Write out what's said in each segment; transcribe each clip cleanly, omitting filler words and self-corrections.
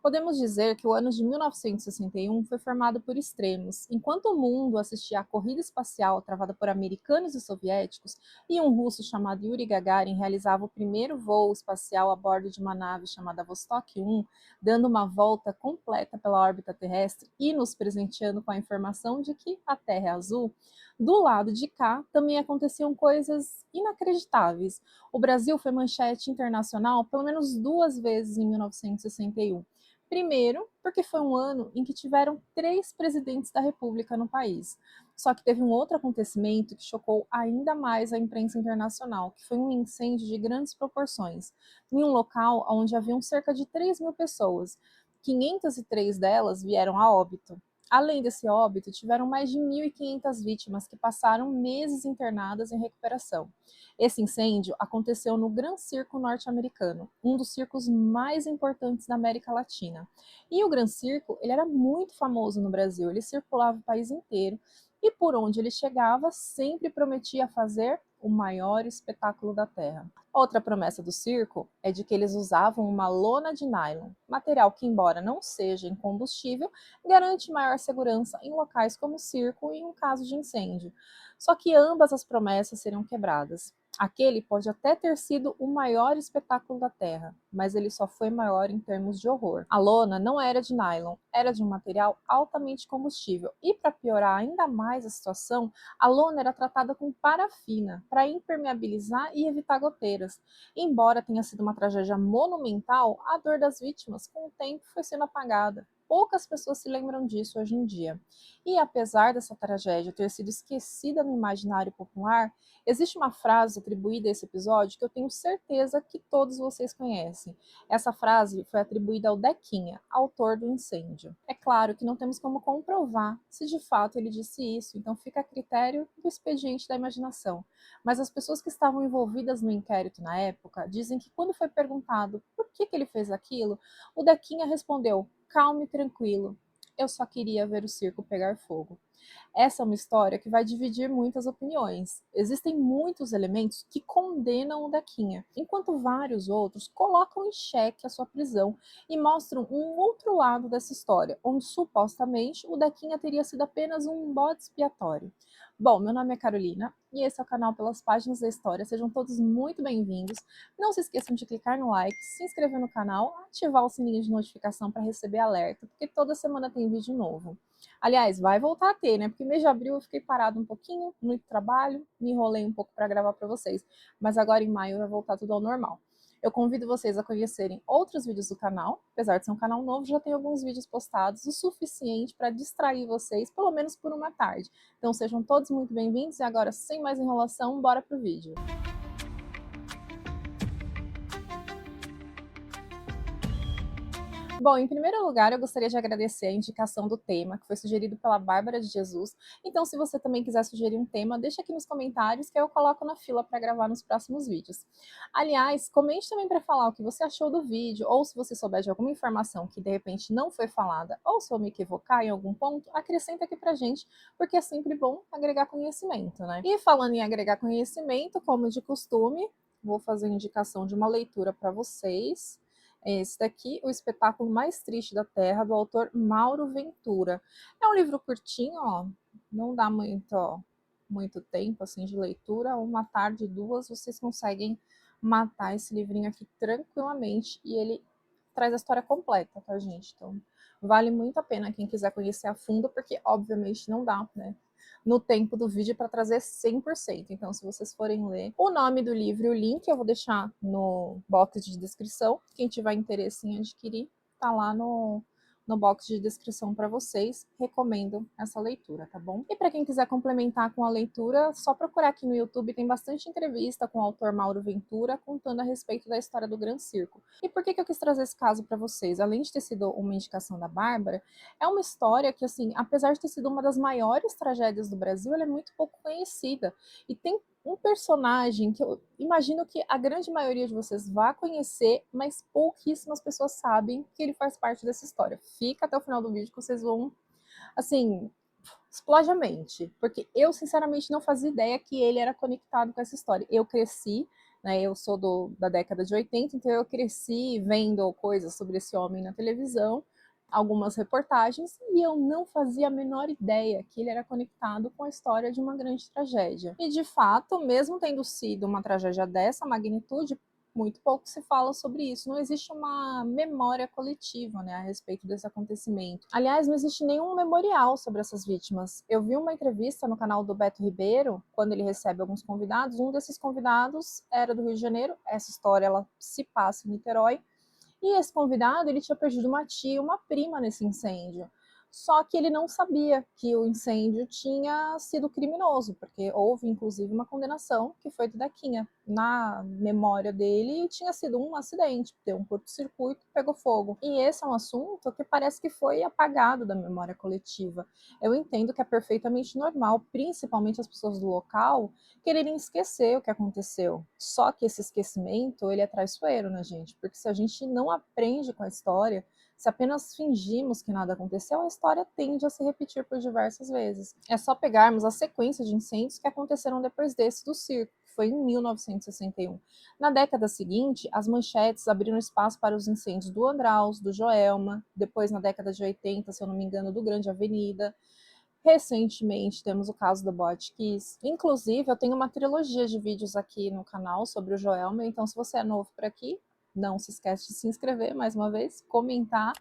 Podemos dizer que o ano de 1961 foi formado por extremos. Enquanto o mundo assistia à corrida espacial travada por americanos e soviéticos, e um russo chamado Yuri Gagarin realizava o primeiro voo espacial a bordo de uma nave chamada Vostok 1, dando uma volta completa pela órbita terrestre e nos presenteando com a informação de que a Terra é azul, do lado de cá também aconteciam coisas inacreditáveis. O Brasil foi manchete internacional pelo menos duas vezes em 1961. Primeiro, porque foi um ano em que tiveram 3 presidentes da República no país. Só que teve um outro acontecimento que chocou ainda mais a imprensa internacional, que foi um incêndio de grandes proporções, em um local onde haviam cerca de 3.000 pessoas. 503 delas vieram a óbito. Além desse óbito, tiveram mais de 1.500 vítimas que passaram meses internadas em recuperação. Esse incêndio aconteceu no Gran Circo norte-americano, um dos circos mais importantes da América Latina. E o Gran Circo, ele era muito famoso no Brasil, ele circulava o país inteiro e por onde ele chegava sempre prometia fazer o maior espetáculo da Terra. Outra promessa do circo é de que eles usavam uma lona de nylon, material que, embora não seja incombustível, garante maior segurança em locais como o circo e em um caso de incêndio. Só que ambas as promessas seriam quebradas. Aquele pode até ter sido o maior espetáculo da Terra, mas ele só foi maior em termos de horror. A lona não era de nylon, era de um material altamente combustível. E para piorar ainda mais a situação, a lona era tratada com parafina para impermeabilizar e evitar goteiras. Embora tenha sido uma tragédia monumental, a dor das vítimas com o tempo foi sendo apagada. Poucas pessoas se lembram disso hoje em dia. E apesar dessa tragédia ter sido esquecida no imaginário popular, existe uma frase atribuída a esse episódio que eu tenho certeza que todos vocês conhecem. Essa frase foi atribuída ao Dequinha, autor do incêndio. É claro que não temos como comprovar se de fato ele disse isso, então fica a critério do expediente da imaginação. Mas as pessoas que estavam envolvidas no inquérito na época dizem que quando foi perguntado por que ele fez aquilo, o Dequinha respondeu: calmo e tranquilo, eu só queria ver o circo pegar fogo. Essa é uma história que vai dividir muitas opiniões. Existem muitos elementos que condenam o Dequinha, enquanto vários outros colocam em xeque a sua prisão e mostram um outro lado dessa história, onde supostamente o Dequinha teria sido apenas um bode expiatório. Bom, meu nome é Carolina e esse é o canal Pelas Páginas da História. Sejam todos muito bem-vindos. Não se esqueçam de clicar no like, se inscrever no canal, ativar o sininho de notificação para receber alerta, porque toda semana tem vídeo novo. Aliás, vai voltar a ter, né? Porque mês de abril eu fiquei parado um pouquinho, muito trabalho, me enrolei um pouco para gravar para vocês. Mas agora em maio vai voltar tudo ao normal. Eu convido vocês a conhecerem outros vídeos do canal. Apesar de ser um canal novo, já tem alguns vídeos postados o suficiente para distrair vocês, pelo menos por uma tarde. Então sejam todos muito bem-vindos e agora, sem mais enrolação, bora pro vídeo. Bom, em primeiro lugar, eu gostaria de agradecer a indicação do tema, que foi sugerido pela Bárbara de Jesus. Então, se você também quiser sugerir um tema, deixa aqui nos comentários que eu coloco na fila para gravar nos próximos vídeos. Aliás, comente também para falar o que você achou do vídeo, ou se você souber de alguma informação que de repente não foi falada, ou se eu me equivocar em algum ponto, acrescenta aqui pra gente, porque é sempre bom agregar conhecimento, né? E falando em agregar conhecimento, como de costume, vou fazer a indicação de uma leitura para vocês. Esse daqui, O Espetáculo Mais Triste da Terra, do autor Mauro Ventura. É um livro curtinho, ó, não dá muito tempo assim de leitura. Uma tarde, duas, vocês conseguem matar esse livrinho aqui tranquilamente. E ele traz a história completa, tá, gente? Então, vale muito a pena quem quiser conhecer a fundo, porque obviamente não dá, né, no tempo do vídeo para trazer 100%. Então, se vocês forem ler o nome do livro e o link, eu vou deixar no box de descrição. Quem tiver interesse em adquirir, tá lá no box de descrição para vocês. Recomendo essa leitura, tá bom? E para quem quiser complementar com a leitura, só procurar aqui no YouTube, tem bastante entrevista com o autor Mauro Ventura contando a respeito da história do Gran Circo. E por que eu quis trazer esse caso para vocês? Além de ter sido uma indicação da Bárbara, é uma história que, assim, apesar de ter sido uma das maiores tragédias do Brasil, ela é muito pouco conhecida. E tem um personagem que eu imagino que a grande maioria de vocês vá conhecer, mas pouquíssimas pessoas sabem que ele faz parte dessa história. Fica até o final do vídeo que vocês vão, assim, explode a mente, porque eu sinceramente não fazia ideia que ele era conectado com essa história. Eu cresci né? Eu sou da década de 80, então eu cresci vendo coisas sobre esse homem na televisão, algumas reportagens, e eu não fazia a menor ideia que ele era conectado com a história de uma grande tragédia. E de fato, mesmo tendo sido uma tragédia dessa magnitude, muito pouco se fala sobre isso. Não existe uma memória coletiva, né, a respeito desse acontecimento. Aliás, não existe nenhum memorial sobre essas vítimas. Eu vi uma entrevista no canal do Beto Ribeiro, quando ele recebe alguns convidados. Um desses convidados era do Rio de Janeiro. Essa história ela se passa em Niterói. E esse convidado, ele tinha perdido uma tia e uma prima nesse incêndio. Só que ele não sabia que o incêndio tinha sido criminoso, porque houve inclusive uma condenação que foi do Dequinha. Na memória dele, tinha sido um acidente, deu um curto-circuito, pegou fogo. E esse é um assunto que parece que foi apagado da memória coletiva. Eu entendo que é perfeitamente normal, principalmente as pessoas do local, quererem esquecer o que aconteceu. Só que esse esquecimento, ele é traiçoeiro, né, gente? Porque se a gente não aprende com a história, se apenas fingimos que nada aconteceu, a história tende a se repetir por diversas vezes. É só pegarmos a sequência de incêndios que aconteceram depois desse do circo, que foi em 1961. Na década seguinte, as manchetes abriram espaço para os incêndios do Andraus, do Joelma, depois na década de 80, se eu não me engano, do Grande Avenida. Recentemente temos o caso do Botkiss. Inclusive, eu tenho uma trilogia de vídeos aqui no canal sobre o Joelma, então se você é novo por aqui, não se esquece de se inscrever mais uma vez, comentar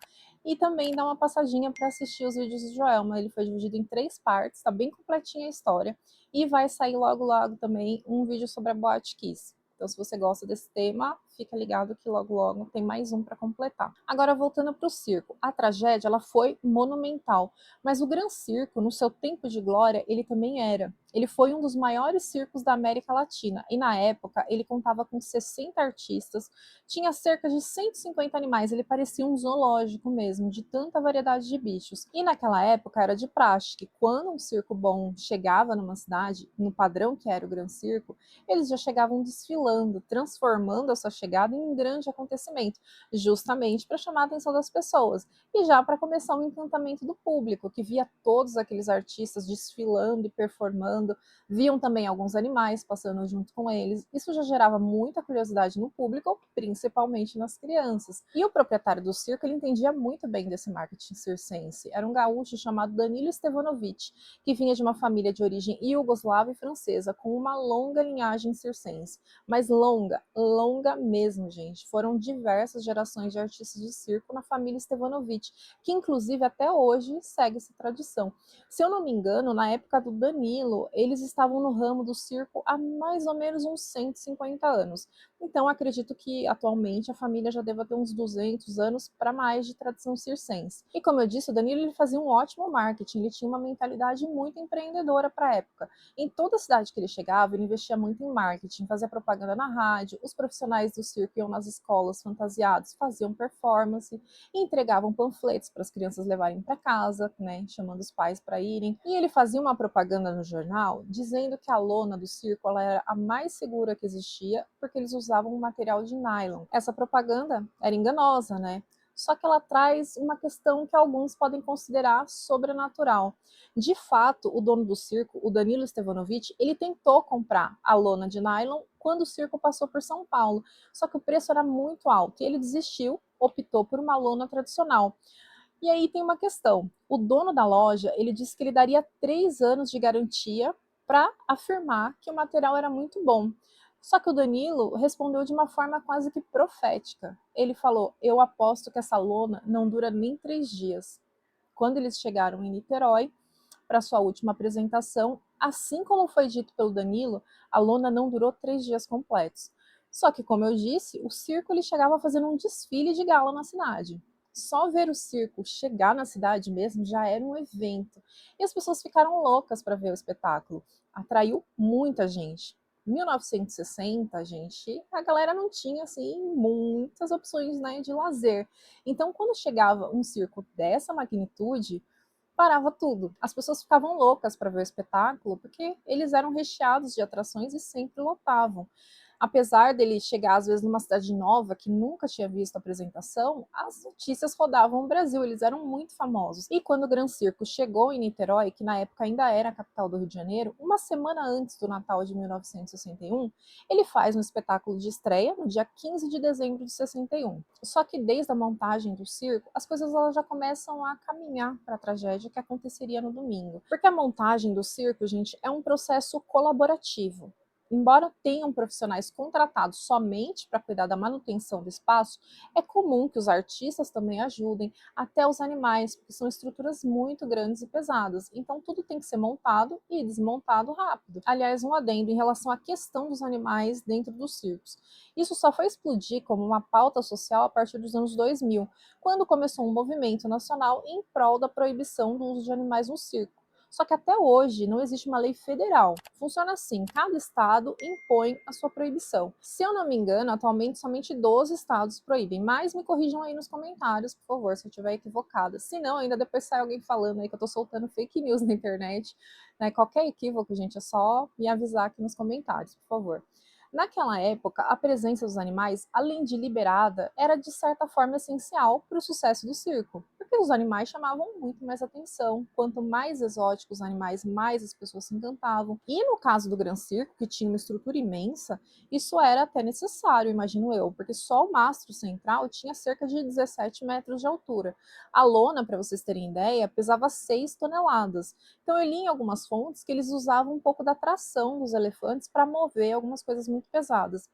e também dar uma passadinha para assistir os vídeos do Joelma. Ele foi dividido em 3 partes, está bem completinha a história e vai sair logo logo também um vídeo sobre a Botkiss. Então, se você gosta desse tema, fica ligado que logo logo tem mais um para completar. Agora, voltando para o circo. A tragédia ela foi monumental, mas o Gran Circo, no seu tempo de glória, ele também era. Ele foi um dos maiores circos da América Latina e, na época, ele contava com 60 artistas, tinha cerca de 150 animais, ele parecia um zoológico mesmo, de tanta variedade de bichos. E naquela época era de praxe que quando um circo bom chegava numa cidade, no padrão que era o Gran Circo, eles já chegavam desfilando, transformando a sua chegada em um grande acontecimento, justamente para chamar a atenção das pessoas e já para começar o encantamento do público, que via todos aqueles artistas desfilando e performando, viam também alguns animais passando junto com eles. Isso já gerava muita curiosidade no público, principalmente nas crianças. E o proprietário do circo, ele entendia muito bem desse marketing circense. Era um gaúcho chamado Danilo Stevanovic, que vinha de uma família de origem iugoslava e francesa, com uma longa linhagem circense. Mas longa, longa mesmo, gente. Foram diversas gerações de artistas de circo na família Stevanovic, que inclusive até hoje segue essa tradição. Se eu não me engano, na época do Danilo, eles estavam no ramo do circo há mais ou menos uns 150 anos. Então, acredito que atualmente a família já deva ter uns 200 anos para mais de tradição circense. E como eu disse, o Danilo ele fazia um ótimo marketing, ele tinha uma mentalidade muito empreendedora para a época. Em toda cidade que ele chegava, ele investia muito em marketing, fazia propaganda na rádio, os profissionais do circo iam nas escolas fantasiados, faziam performance, entregavam panfletos para as crianças levarem para casa, né, chamando os pais para irem. E ele fazia uma propaganda no jornal dizendo que a lona do circo ela era a mais segura que existia, porque eles usavam um material de nylon. Essa propaganda era enganosa, né? Só que ela traz uma questão que alguns podem considerar sobrenatural. De fato, o dono do circo, o Danilo Stevanovic, ele tentou comprar a lona de nylon quando o circo passou por São Paulo, só que o preço era muito alto e ele desistiu, optou por uma lona tradicional. E aí tem uma questão. O dono da loja, ele disse que ele daria 3 anos de garantia para afirmar que o material era muito bom. Só que o Danilo respondeu de uma forma quase que profética. Ele falou: eu aposto que essa lona não dura nem 3 dias. Quando eles chegaram em Niterói, para sua última apresentação, assim como foi dito pelo Danilo, a lona não durou 3 dias completos. Só que, como eu disse, o circo ele chegava fazendo um desfile de gala na cidade. Só ver o circo chegar na cidade mesmo já era um evento. E as pessoas ficaram loucas para ver o espetáculo. Atraiu muita gente. Em 1960, gente, a galera não tinha assim muitas opções, né, de lazer. Então, quando chegava um circo dessa magnitude, parava tudo. As pessoas ficavam loucas para ver o espetáculo, porque eles eram recheados de atrações e sempre lotavam. Apesar dele chegar, às vezes, numa cidade nova, que nunca tinha visto a apresentação, as notícias rodavam o Brasil, eles eram muito famosos. E quando o Gran Circo chegou em Niterói, que na época ainda era a capital do Rio de Janeiro, uma semana antes do Natal de 1961, ele faz um espetáculo de estreia no dia 15 de dezembro de 61. Só que desde a montagem do circo, as coisas elas já começam a caminhar para a tragédia que aconteceria no domingo. Porque a montagem do circo, gente, é um processo colaborativo. Embora tenham profissionais contratados somente para cuidar da manutenção do espaço, é comum que os artistas também ajudem, até os animais, porque são estruturas muito grandes e pesadas. Então tudo tem que ser montado e desmontado rápido. Aliás, um adendo em relação à questão dos animais dentro dos circos. Isso só foi explodir como uma pauta social a partir dos anos 2000, quando começou um movimento nacional em prol da proibição do uso de animais no circo. Só que até hoje não existe uma lei federal. Funciona assim, cada estado impõe a sua proibição. Se eu não me engano, atualmente somente 12 estados proíbem, mas me corrijam aí nos comentários, por favor, se eu estiver equivocada. Se não, ainda depois sai alguém falando aí que eu tô soltando fake news na internet, né? Qualquer equívoco, gente, é só me avisar aqui nos comentários, por favor. Naquela época, a presença dos animais, além de liberada, era de certa forma essencial para o sucesso do circo, porque os animais chamavam muito mais atenção. Quanto mais exóticos os animais, mais as pessoas se encantavam. E no caso do Gran Circo, que tinha uma estrutura imensa, isso era até necessário, imagino eu, porque só o mastro central tinha cerca de 17 metros de altura. A lona, para vocês terem ideia, pesava 6 toneladas. Então eu li em algumas fontes que eles usavam um pouco da tração dos elefantes para mover algumas coisas muito pesadas.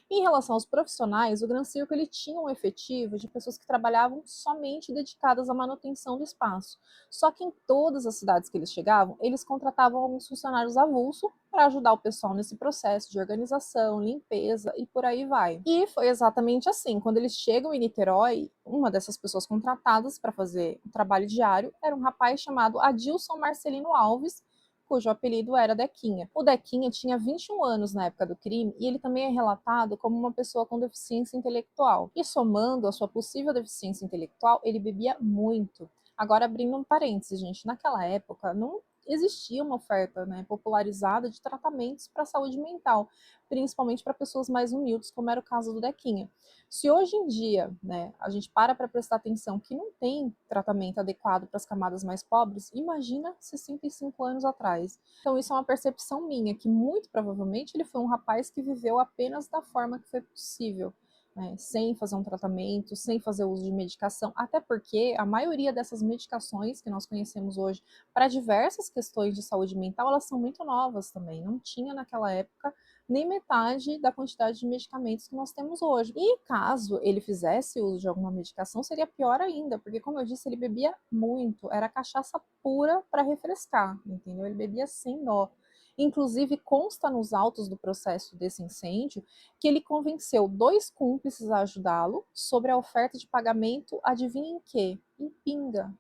Em relação aos profissionais, o Gran Circo ele tinha um efetivo de pessoas que trabalhavam somente dedicadas à manutenção do espaço. Só que em todas as cidades que eles chegavam, eles contratavam alguns funcionários avulso para ajudar o pessoal nesse processo de organização, limpeza e por aí vai. E foi exatamente assim. Quando eles chegam em Niterói, uma dessas pessoas contratadas para fazer o trabalho diário era um rapaz chamado Adilson Marcelino Alves, cujo apelido era Dequinha. O Dequinha tinha 21 anos na época do crime e ele também é relatado como uma pessoa com deficiência intelectual. E somando a sua possível deficiência intelectual, ele bebia muito. Agora, abrindo um parênteses, gente, naquela época não existia uma oferta, né, popularizada de tratamentos para a saúde mental, principalmente para pessoas mais humildes, como era o caso do Dequinha. Se hoje em dia, né, a gente para prestar atenção que não tem tratamento adequado para as camadas mais pobres, imagina 65 anos atrás. Então isso é uma percepção minha, que muito provavelmente ele foi um rapaz que viveu apenas da forma que foi possível, né, sem fazer um tratamento, sem fazer uso de medicação, até porque a maioria dessas medicações que nós conhecemos hoje para diversas questões de saúde mental, elas são muito novas também. Não tinha naquela época nem metade da quantidade de medicamentos que nós temos hoje. E caso ele fizesse uso de alguma medicação, seria pior ainda, porque, como eu disse, ele bebia muito, era cachaça pura para refrescar, entendeu? Ele bebia sem dó. Inclusive, consta nos autos do processo desse incêndio que ele convenceu 2 cúmplices a ajudá-lo sobre a oferta de pagamento, adivinha em quê? Em pinga.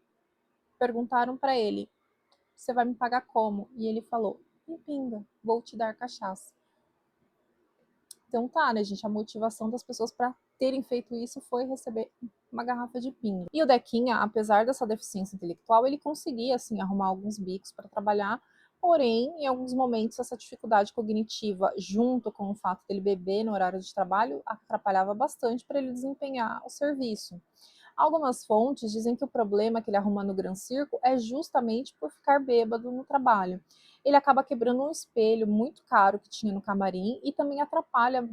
Perguntaram para ele: você vai me pagar como? E ele falou: em pinga, vou te dar cachaça. Então tá, né, gente? A motivação das pessoas para terem feito isso foi receber uma garrafa de pinga. E o Dequinha, apesar dessa deficiência intelectual, ele conseguia, assim, arrumar alguns bicos para trabalhar, porém, em alguns momentos, essa dificuldade cognitiva, junto com o fato dele beber no horário de trabalho, atrapalhava bastante para ele desempenhar o serviço. Algumas fontes dizem que o problema que ele arruma no Gran Circo é justamente por ficar bêbado no trabalho. Ele acaba quebrando um espelho muito caro que tinha no camarim e também atrapalha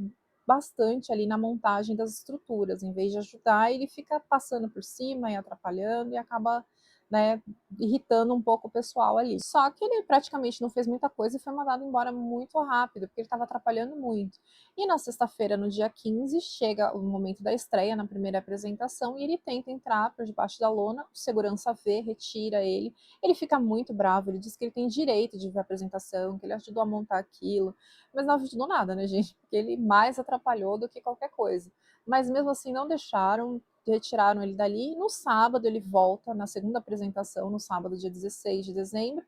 bastante ali na montagem das estruturas. Em vez de ajudar, ele fica passando por cima e atrapalhando e acaba, né, irritando um pouco o pessoal ali. Só que ele praticamente não fez muita coisa e foi mandado embora muito rápido, porque ele estava atrapalhando muito. E na sexta-feira, no dia 15, chega o momento da estreia, na primeira apresentação, e ele tenta entrar por debaixo da lona, o segurança vê, retira ele. Ele fica muito bravo, ele diz que ele tem direito de ver a apresentação, que ele ajudou a montar aquilo, mas não ajudou nada, né, gente? Porque ele mais atrapalhou do que qualquer coisa. Mas mesmo assim não deixaram, retiraram ele dali, e no sábado ele volta, na segunda apresentação, no sábado, dia 16 de dezembro,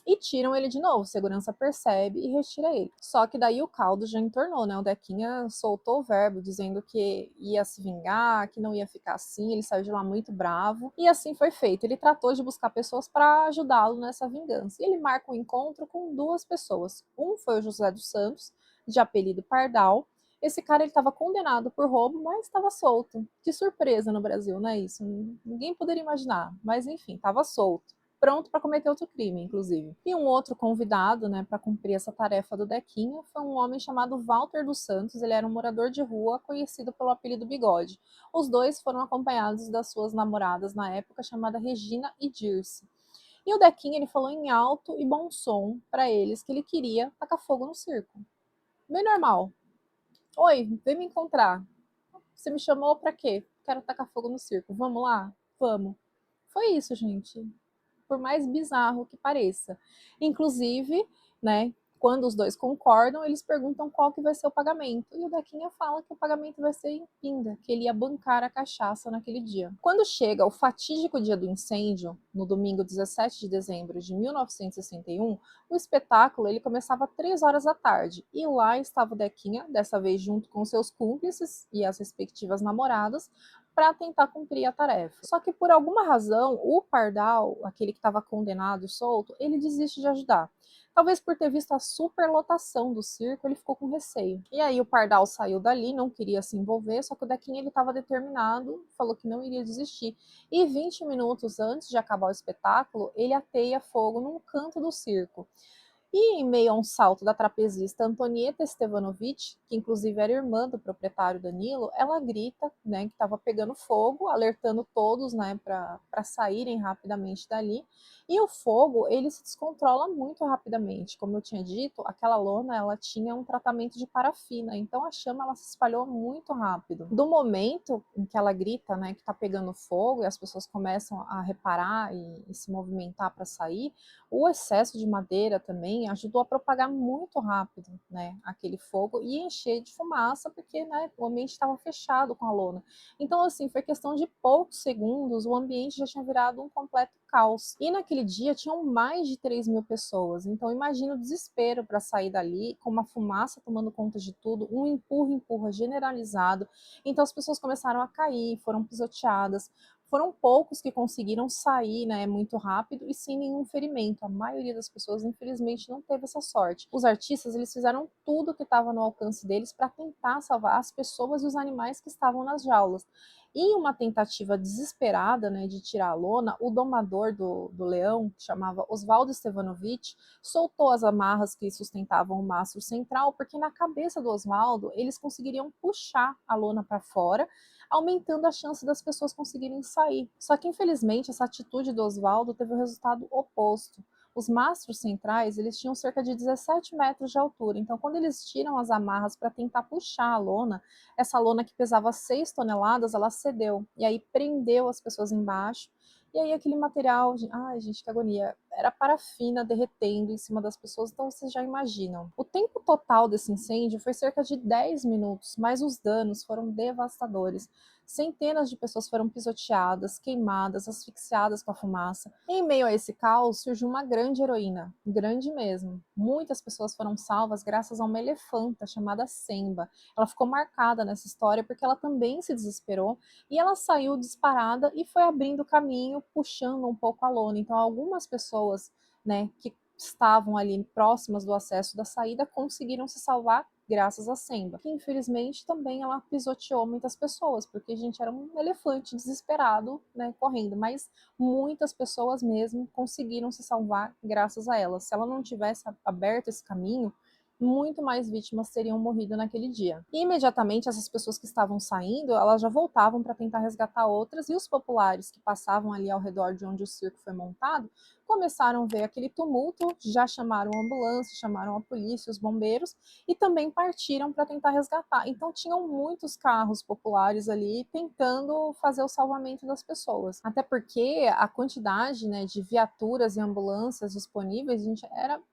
e tiram ele de novo. Segurança percebe e retira ele. Só que daí o caldo já entornou, né? O Dequinha soltou o verbo dizendo que ia se vingar, que não ia ficar assim. Ele saiu de lá muito bravo. E assim foi feito. Ele tratou de buscar pessoas para ajudá-lo nessa vingança. E ele marca um encontro com 2 pessoas. Um foi o José dos Santos, de apelido Pardal. Esse cara estava condenado por roubo, mas estava solto. Que surpresa no Brasil, não é isso? Ninguém poderia imaginar, mas enfim, estava solto, pronto para cometer outro crime, inclusive. E um outro convidado, né, para cumprir essa tarefa do Dequinha foi um homem chamado Walter dos Santos. Ele era um morador de rua conhecido pelo apelido Bigode. Os dois foram acompanhados das suas namoradas na época, chamada Regina e Dirce. E o Dequinha, ele falou em alto e bom som para eles que ele queria tacar fogo no circo. Bem normal. Oi, vem me encontrar. Você me chamou para quê? Quero tacar fogo no circo. Vamos lá? Vamos. Foi isso, gente, por mais bizarro que pareça. Inclusive, né, quando os dois concordam, eles perguntam qual que vai ser o pagamento. E o Dequinha fala que o pagamento vai ser em pinga, que ele ia bancar a cachaça naquele dia. Quando chega o fatídico dia do incêndio, no domingo 17 de dezembro de 1961, o espetáculo ele começava às 3 horas da tarde. E lá estava o Dequinha, dessa vez junto com seus cúmplices e as respectivas namoradas, para tentar cumprir a tarefa. Só que por alguma razão, o Pardal, aquele que estava condenado e solto, ele desiste de ajudar. Talvez por ter visto a superlotação do circo, ele ficou com receio. E aí o Pardal saiu dali, não queria se envolver, só que o Dequinha ele estava determinado, falou que não iria desistir. E 20 minutos antes de acabar o espetáculo, ele ateia fogo num canto do circo. E em meio a um salto da trapezista Antonieta Stevanovic, que inclusive era irmã do proprietário Danilo, ela grita, né, que estava pegando fogo, alertando todos, né, para saírem rapidamente dali. E o fogo, ele se descontrola muito rapidamente. Como eu tinha dito, aquela lona, ela tinha um tratamento de parafina, então a chama ela se espalhou muito rápido. Do momento em que ela grita, né, que está pegando fogo e as pessoas começam a reparar e se movimentar para sair, o excesso de madeira também ajudou a propagar muito rápido, né, aquele fogo e encher de fumaça, porque, né, o ambiente estava fechado com a lona. Então, assim, foi questão de poucos segundos, o ambiente já tinha virado um completo caos. E naquele dia tinham mais de 3.000 pessoas, então imagina o desespero para sair dali, com uma fumaça tomando conta de tudo, um empurra-empurra generalizado. Então as pessoas começaram a cair, foram pisoteadas. Foram poucos que conseguiram sair, né, muito rápido e sem nenhum ferimento. A maioria das pessoas, infelizmente, não teve essa sorte. Os artistas, eles fizeram tudo que estava no alcance deles para tentar salvar as pessoas e os animais que estavam nas jaulas. Em uma tentativa desesperada, né, de tirar a lona, o domador do leão, que chamava Oswaldo Stevanovic, soltou as amarras que sustentavam o mastro central, porque na cabeça do Oswaldo, eles conseguiriam puxar a lona para fora, aumentando a chance das pessoas conseguirem sair. Só que, infelizmente, essa atitude do Oswaldo teve o resultado oposto. Os mastros centrais, eles tinham cerca de 17 metros de altura, então quando eles tiram as amarras para tentar puxar a lona, essa lona que pesava 6 toneladas, ela cedeu, e aí prendeu as pessoas embaixo, e aí aquele material, ai gente, que agonia, era parafina derretendo em cima das pessoas, então vocês já imaginam. O tempo total desse incêndio foi cerca de 10 minutos, mas os danos foram devastadores. Centenas de pessoas foram pisoteadas, queimadas, asfixiadas com a fumaça. Em meio a esse caos, surgiu uma grande heroína, grande mesmo. Muitas pessoas foram salvas graças a uma elefanta chamada Semba. Ela ficou marcada nessa história porque ela também se desesperou e ela saiu disparada e foi abrindo caminho, puxando um pouco a lona. Então, algumas pessoas, né, que estavam ali próximas do acesso da saída conseguiram se salvar graças a Semba, que infelizmente também ela pisoteou muitas pessoas, porque a gente era um elefante desesperado, né, correndo, mas muitas pessoas mesmo conseguiram se salvar graças a ela. Se ela não tivesse aberto esse caminho, muito mais vítimas teriam morrido naquele dia. E imediatamente essas pessoas que estavam saindo, elas já voltavam para tentar resgatar outras, e os populares que passavam ali ao redor de onde o circo foi montado, começaram a ver aquele tumulto, já chamaram a ambulância, chamaram a polícia, os bombeiros, e também partiram para tentar resgatar. Então tinham muitos carros populares ali tentando fazer o salvamento das pessoas. Até porque a quantidade, né, de viaturas e ambulâncias disponíveis, a gente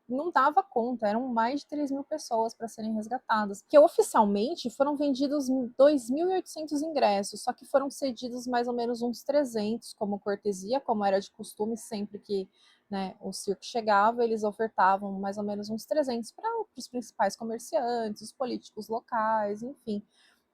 não dava conta, eram mais de 3.000 pessoas para serem resgatadas. Que oficialmente foram vendidos 2.800 ingressos, só que foram cedidos mais ou menos uns 300 como cortesia, como era de costume sempre que, né, o circo chegava, eles ofertavam mais ou menos uns 300 para os principais comerciantes, os políticos locais, enfim.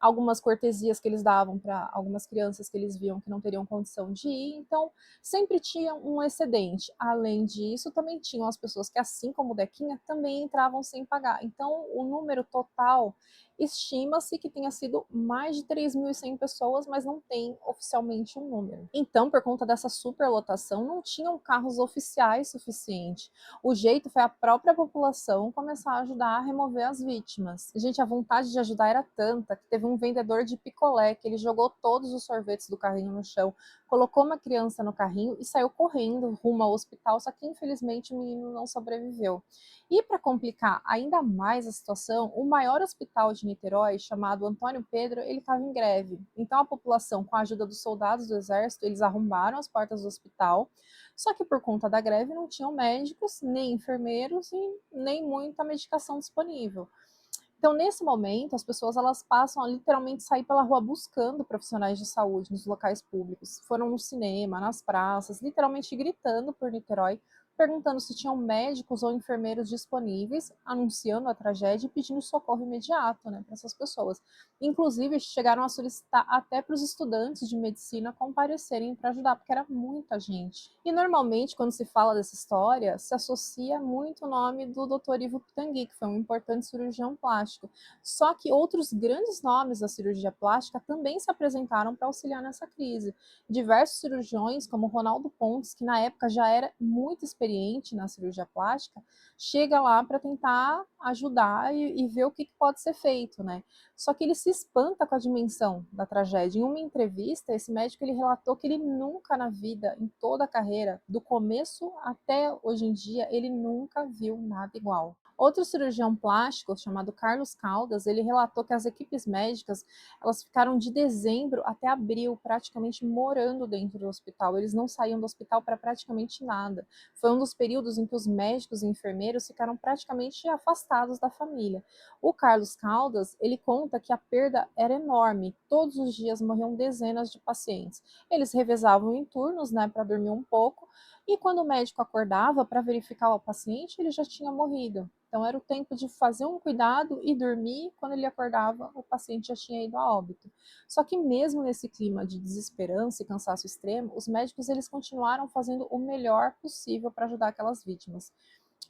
algumas cortesias que eles davam para algumas crianças que eles viam que não teriam condição de ir, então sempre tinha um excedente. Além disso, também tinham as pessoas que, assim como o Dequinha, também entravam sem pagar. Então, o número total estima-se que tenha sido mais de 3.100 pessoas, mas não tem oficialmente um número. Então, por conta dessa superlotação, não tinham carros oficiais suficientes. O jeito foi a própria população começar a ajudar a remover as vítimas. Gente, a vontade de ajudar era tanta que teve um vendedor de picolé que ele jogou todos os sorvetes do carrinho no chão, colocou uma criança no carrinho e saiu correndo rumo ao hospital, só que infelizmente o menino não sobreviveu. E para complicar ainda mais a situação, o maior hospital de Niterói, chamado Antônio Pedro, ele estava em greve. Então a população, com a ajuda dos soldados do exército, eles arrombaram as portas do hospital, só que por conta da greve não tinham médicos, nem enfermeiros e nem muita medicação disponível. Então, nesse momento, as pessoas elas passam a literalmente sair pela rua buscando profissionais de saúde nos locais públicos. Foram no cinema, nas praças, literalmente gritando por Niterói, perguntando se tinham médicos ou enfermeiros disponíveis, anunciando a tragédia e pedindo socorro imediato, né, para essas pessoas. Inclusive, chegaram a solicitar até para os estudantes de medicina comparecerem para ajudar, porque era muita gente. E normalmente, quando se fala dessa história, se associa muito o nome do Dr. Ivo Pitangui, que foi um importante cirurgião plástico. Só que outros grandes nomes da cirurgia plástica também se apresentaram para auxiliar nessa crise. Diversos cirurgiões, como Ronaldo Pontes, que na época já era muito experiente na cirurgia plástica, chega lá para tentar ajudar e ver o que pode ser feito, né? Só que ele se espanta com a dimensão da tragédia. Em uma entrevista, esse médico ele relatou que ele nunca na vida, em toda a carreira, do começo até hoje em dia, ele nunca viu nada igual. Outro cirurgião plástico, chamado Carlos Caldas, ele relatou que as equipes médicas elas ficaram de dezembro até abril praticamente morando dentro do hospital. Eles não saíam do hospital para praticamente nada. Foi um dos períodos em que os médicos e enfermeiros ficaram praticamente afastados da família. O Carlos Caldas, ele conta que a perda era enorme. Todos os dias morriam dezenas de pacientes. Eles revezavam em turnos, né, para dormir um pouco, e quando o médico acordava para verificar o paciente, ele já tinha morrido. Então era o tempo de fazer um cuidado e dormir. Quando ele acordava, o paciente já tinha ido a óbito. Só que mesmo nesse clima de desesperança e cansaço extremo, os médicos eles continuaram fazendo o melhor possível para ajudar aquelas vítimas.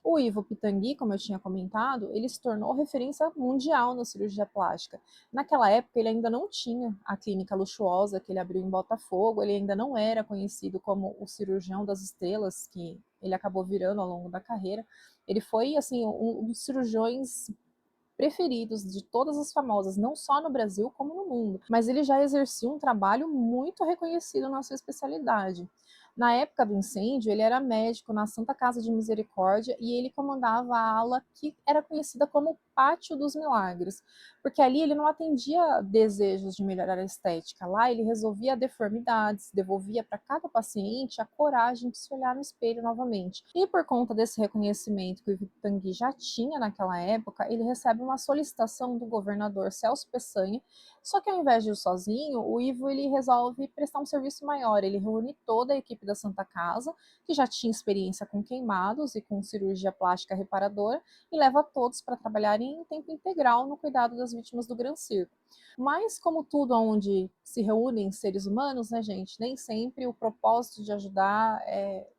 O Ivo Pitangui, como eu tinha comentado, ele se tornou referência mundial na cirurgia plástica. Naquela época, ele ainda não tinha a clínica luxuosa que ele abriu em Botafogo, ele ainda não era conhecido como o cirurgião das estrelas, que ele acabou virando ao longo da carreira. Ele foi, assim, um dos cirurgiões preferidos de todas as famosas, não só no Brasil, como no mundo. Mas ele já exercia um trabalho muito reconhecido na sua especialidade. Na época do incêndio, ele era médico na Santa Casa de Misericórdia e ele comandava a ala que era conhecida como Pátio dos Milagres, porque ali ele não atendia desejos de melhorar a estética, lá ele resolvia deformidades, devolvia para cada paciente a coragem de se olhar no espelho novamente. E por conta desse reconhecimento que o Tanguy já tinha naquela época, ele recebe uma solicitação do governador Celso Peçanha, só que ao invés de ir sozinho, o Ivo ele resolve prestar um serviço maior, ele reúne toda a equipe da Santa Casa, que já tinha experiência com queimados e com cirurgia plástica reparadora, e leva todos para trabalhar em tempo integral no cuidado das vítimas do Gran Circo. Mas, como tudo onde se reúnem seres humanos, né, gente, nem sempre o propósito de ajudar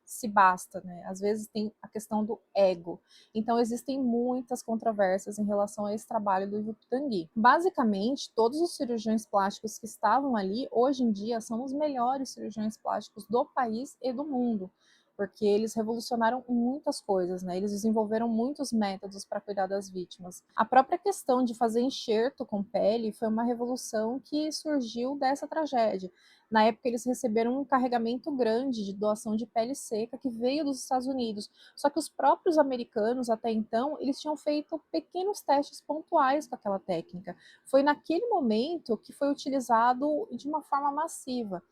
se basta, né? Às vezes tem a questão do ego. Então, existem muitas controvérsias em relação a esse trabalho do Ivo Pitangui. Basicamente, todos os cirurgiões plásticos que estavam ali, hoje em dia, são os melhores cirurgiões plásticos do país e do mundo, porque eles revolucionaram muitas coisas, né? Eles desenvolveram muitos métodos para cuidar das vítimas. A própria questão de fazer enxerto com pele foi uma revolução que surgiu dessa tragédia. Na época, eles receberam um carregamento grande de doação de pele seca que veio dos Estados Unidos. Só que os próprios americanos, até então, eles tinham feito pequenos testes pontuais com aquela técnica. Foi naquele momento que foi utilizado de uma forma massiva.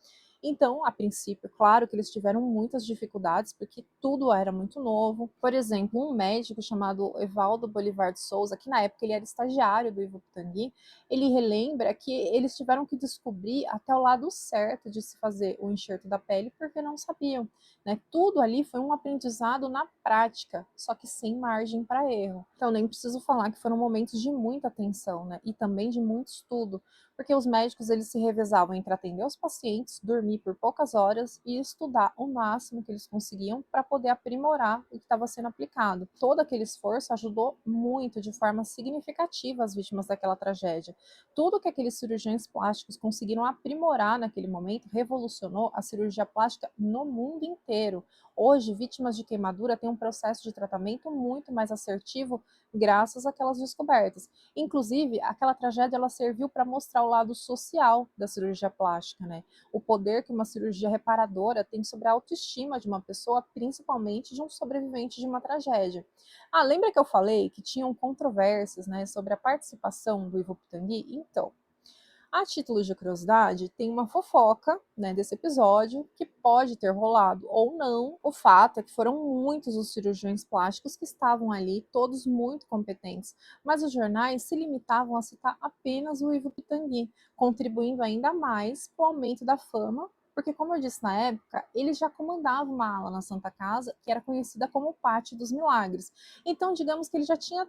Então, a princípio, claro que eles tiveram muitas dificuldades, porque tudo era muito novo. Por exemplo, um médico chamado Evaldo Bolivar de Souza, que na época ele era estagiário do Ivo Pitangui, ele relembra que eles tiveram que descobrir até o lado certo de se fazer o enxerto da pele, porque não sabiam, né? Tudo ali foi um aprendizado na prática, só que sem margem para erro. Então, nem preciso falar que foram momentos de muita tensão, né? E também de muito estudo, porque os médicos eles se revezavam entre atender os pacientes, dormir por poucas horas e estudar o máximo que eles conseguiam para poder aprimorar o que estava sendo aplicado. Todo aquele esforço ajudou muito, de forma significativa, as vítimas daquela tragédia. Tudo que aqueles cirurgiões plásticos conseguiram aprimorar naquele momento revolucionou a cirurgia plástica no mundo inteiro. Hoje, vítimas de queimadura têm um processo de tratamento muito mais assertivo graças àquelas descobertas. Inclusive, aquela tragédia ela serviu para mostrar o lado social da cirurgia plástica, né? O poder que uma cirurgia reparadora tem sobre a autoestima de uma pessoa, principalmente de um sobrevivente de uma tragédia. Ah, lembra que eu falei que tinham controvérsias, né, sobre a participação do Ivo Pitangui? Então, a título de curiosidade, tem uma fofoca, né, desse episódio que pode ter rolado ou não. O fato é que foram muitos os cirurgiões plásticos que estavam ali, todos muito competentes, mas os jornais se limitavam a citar apenas o Ivo Pitangui, contribuindo ainda mais para o aumento da fama, porque, como eu disse na época, ele já comandava uma ala na Santa Casa que era conhecida como Pátio dos Milagres. Então, digamos que ele já tinha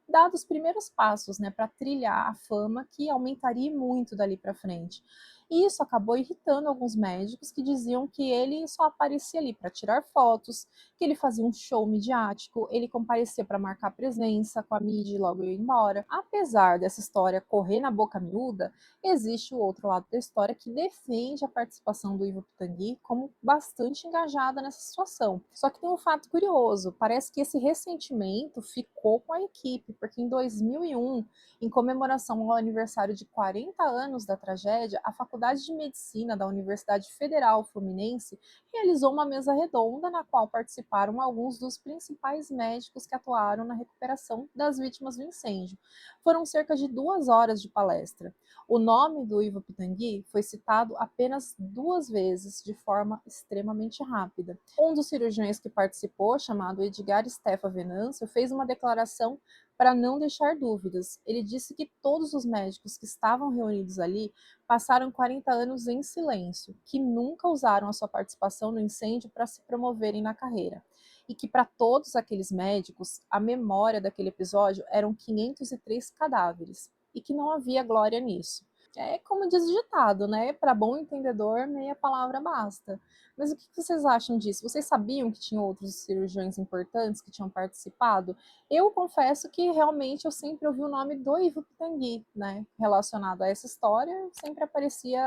dado os primeiros passos, né, para trilhar a fama que aumentaria muito dali para frente. E isso acabou irritando alguns médicos que diziam que ele só aparecia ali para tirar fotos, que ele fazia um show midiático, ele comparecia para marcar presença com a mídia e logo ia embora. Apesar dessa história correr na boca miúda, existe o outro lado da história que defende a participação do Ivo Pitangui como bastante engajada nessa situação. Só que tem um fato curioso, parece que esse ressentimento ficou com a equipe, porque em 2001, em comemoração ao aniversário de 40 anos da tragédia, a Faculdade de Medicina da Universidade Federal Fluminense realizou uma mesa redonda na qual participaram alguns dos principais médicos que atuaram na recuperação das vítimas do incêndio. Foram cerca de 2 horas de palestra. O nome do Ivo Pitangui foi citado apenas 2 vezes, de forma extremamente rápida. Um dos cirurgiões que participou, chamado Edgar Stefa Venâncio, fez uma declaração para não deixar dúvidas. Ele disse que todos os médicos que estavam reunidos ali passaram 40 anos em silêncio, que nunca usaram a sua participação no incêndio para se promoverem na carreira. E que para todos aqueles médicos, a memória daquele episódio eram 503 cadáveres e que não havia glória nisso. É como diz o ditado, né? Para bom entendedor, meia palavra basta. Mas o que vocês acham disso? Vocês sabiam que tinha outros cirurgiões importantes que tinham participado? Eu confesso que realmente eu sempre ouvi o nome do Ivo Pitangui, né? Relacionado a essa história, sempre aparecia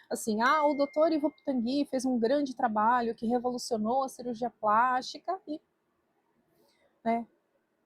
assim, ah, o doutor Ivo Pitangui fez um grande trabalho que revolucionou a cirurgia plástica e, né,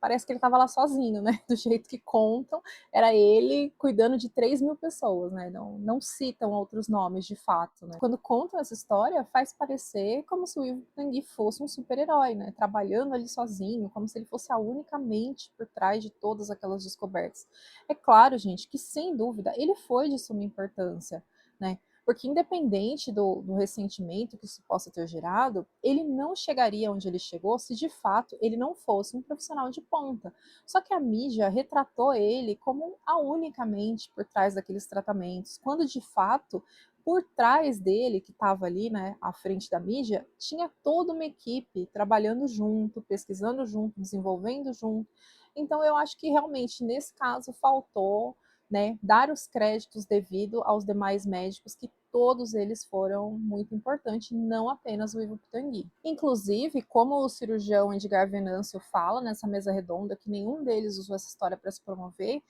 parece que ele estava lá sozinho, né? Do jeito que contam, era ele cuidando de 3.000 pessoas, né? Não citam outros nomes de fato, né? Quando contam essa história, faz parecer como se o Ivo Pitangui fosse um super-herói, né? Trabalhando ali sozinho, como se ele fosse a única mente por trás de todas aquelas descobertas. É claro, gente, que sem dúvida ele foi de suma importância, né? Porque independente do ressentimento que isso possa ter gerado, ele não chegaria onde ele chegou se de fato ele não fosse um profissional de ponta. Só que a mídia retratou ele como a única mente por trás daqueles tratamentos, quando de fato por trás dele, que estava ali, né, à frente da mídia, tinha toda uma equipe trabalhando junto, pesquisando junto, desenvolvendo junto. Então eu acho que realmente nesse caso faltou, né, dar os créditos devido aos demais médicos, que todos eles foram muito importantes, não apenas o Ivo Pitangui. Inclusive, como o cirurgião Edgar Venâncio fala nessa mesa redonda, que nenhum deles usou essa história para se promover,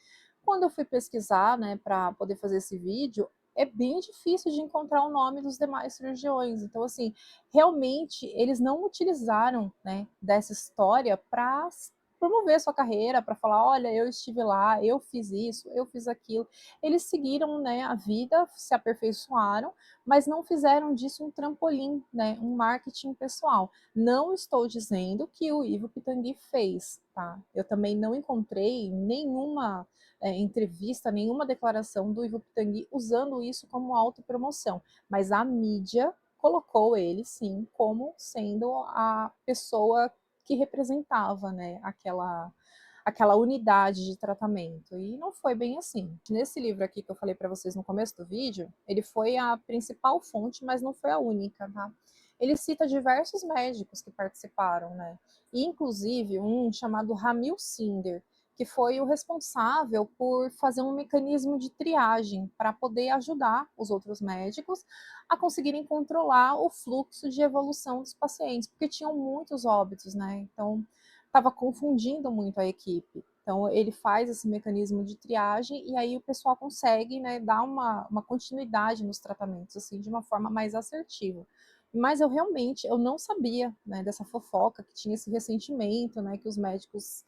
quando eu fui pesquisar, né, para poder fazer esse vídeo, é bem difícil de encontrar o nome dos demais cirurgiões. Então, assim, realmente eles não utilizaram, né, dessa história para promover sua carreira, para falar, olha, eu estive lá, eu fiz isso, eu fiz aquilo. Eles seguiram, né, a vida, se aperfeiçoaram, mas não fizeram disso um trampolim, né, um marketing pessoal. Não estou dizendo que o Ivo Pitangui fez, tá? Eu também não encontrei nenhuma entrevista, nenhuma declaração do Ivo Pitangui usando isso como autopromoção, mas a mídia colocou ele, sim, como sendo a pessoa que representava, né, aquela unidade de tratamento. E não foi bem assim. Nesse livro aqui que eu falei para vocês no começo do vídeo, ele foi a principal fonte, mas não foi a única, tá? Ele cita diversos médicos que participaram, né? E, inclusive, um chamado Ramil Sinder, que foi o responsável por fazer um mecanismo de triagem para poder ajudar os outros médicos a conseguirem controlar o fluxo de evolução dos pacientes, porque tinham muitos óbitos, né? Então, estava confundindo muito a equipe. Então, ele faz esse mecanismo de triagem e aí o pessoal consegue, né, dar uma continuidade nos tratamentos, assim, de uma forma mais assertiva. Mas eu realmente, eu não sabia, né, dessa fofoca, que tinha esse ressentimento, né, que os médicos